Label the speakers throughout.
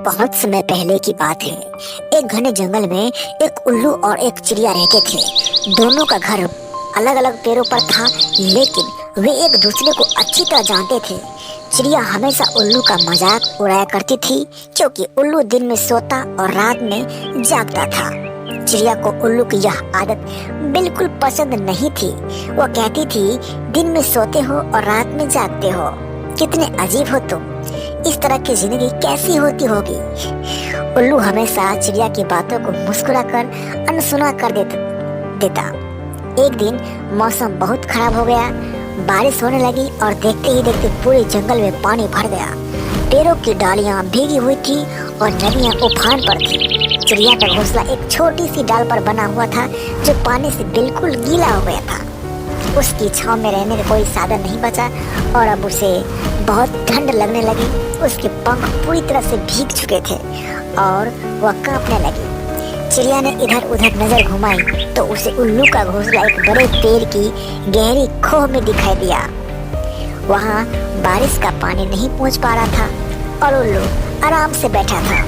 Speaker 1: बहुत समय पहले की बात है। एक घने जंगल में एक उल्लू और एक चिड़िया रहते थे। दोनों का घर अलग अलग पेड़ों पर था, लेकिन वे एक दूसरे को अच्छी तरह जानते थे। चिड़िया हमेशा उल्लू का मजाक उड़ाया करती थी, क्योंकि उल्लू दिन में सोता और रात में जागता था। चिड़िया को उल्लू की यह आदत बिल्कुल पसंद नहीं थी। वो कहती थी, दिन में सोते हो और रात में जागते हो, कितने अजीब हो तुम, इस तरह की जिंदगी कैसी होती होगी। उल्लू हमेशा चिड़िया की बातों को मुस्कुराकर अनसुना कर देता। एक दिन मौसम बहुत खराब हो गया, बारिश होने लगी और देखते ही देखते पूरे जंगल में पानी भर गया। पेड़ों की डालियां भीगी हुई थी और नदियां उफान पर थी। चिड़िया का घोंसला एक छोटी सी डाल पर बना हुआ था, जो पानी से बिल्कुल गीला हो गया था। उसकी छांव में रहने का कोई साधन नहीं बचा और अब उसे बहुत ठंड लगने लगी। उसके पंख पूरी तरह से भीग चुके थे और वह कांपने लगी। चिड़िया ने इधर उधर नजर घुमाई तो उसे उल्लू का घोंसला एक बड़े पेड़ की गहरी खोह में दिखाई दिया। वहाँ बारिश का पानी नहीं पहुँच पा रहा था और उल्लू आराम से बैठा था।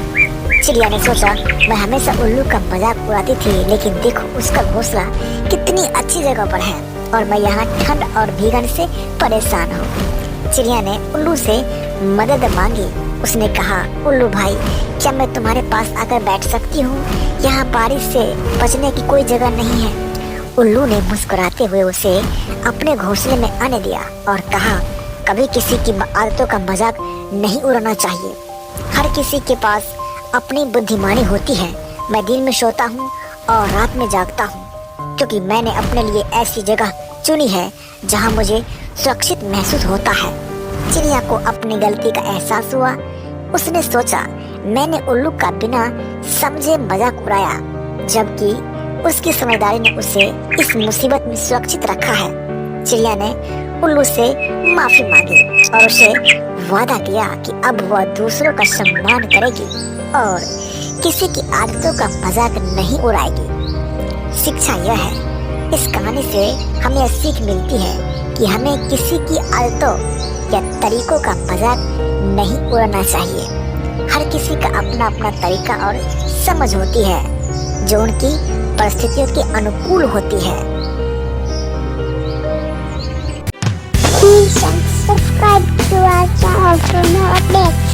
Speaker 1: चिड़िया ने सोचा, मैं हमेशा उल्लू का मजाक उड़ाती थी, लेकिन देखो उसका घोंसला कितनी अच्छी जगह पर है और मैं यहाँ ठंड और भीगन से परेशान हूँ। चिड़िया ने उल्लू से मदद मांगी। उसने कहा, उल्लू भाई, क्या मैं तुम्हारे पास आकर बैठ सकती हूँ? यहाँ बारिश से बचने की कोई जगह नहीं है। उल्लू ने मुस्कुराते हुए उसे अपने घोंसले में आने दिया और कहा, कभी किसी की आदतों का मजाक नहीं उड़ाना चाहिए। हर किसी के पास अपनी बुद्धिमानी होती है। मैं दिन में सोता हूँ और रात में जागता हूँ, क्योंकि मैंने अपने लिए ऐसी जगह चुनी है जहाँ मुझे सुरक्षित महसूस होता है। चिड़िया को अपनी गलती का एहसास हुआ। उसने सोचा, मैंने उल्लू का बिना समझे मजाक उड़ाया, जबकि उसकी समझदारी ने उसे इस मुसीबत में सुरक्षित रखा है। चिड़िया ने उल्लू से माफी मांगी और उसे वादा किया कि अब वह दूसरों का सम्मान करेगी और किसी की आदतों का मजाक नहीं उड़ाएगी। शिक्षा यह है, इस कहानी से हमें सीख मिलती है कि हमें किसी की आदतों या तरीकों का मजाक नहीं उड़ाना चाहिए। हर किसी का अपना अपना तरीका और समझ होती है, जो उनकी परिस्थितियों के अनुकूल होती है।
Speaker 2: Please subscribe to our channel for more updates.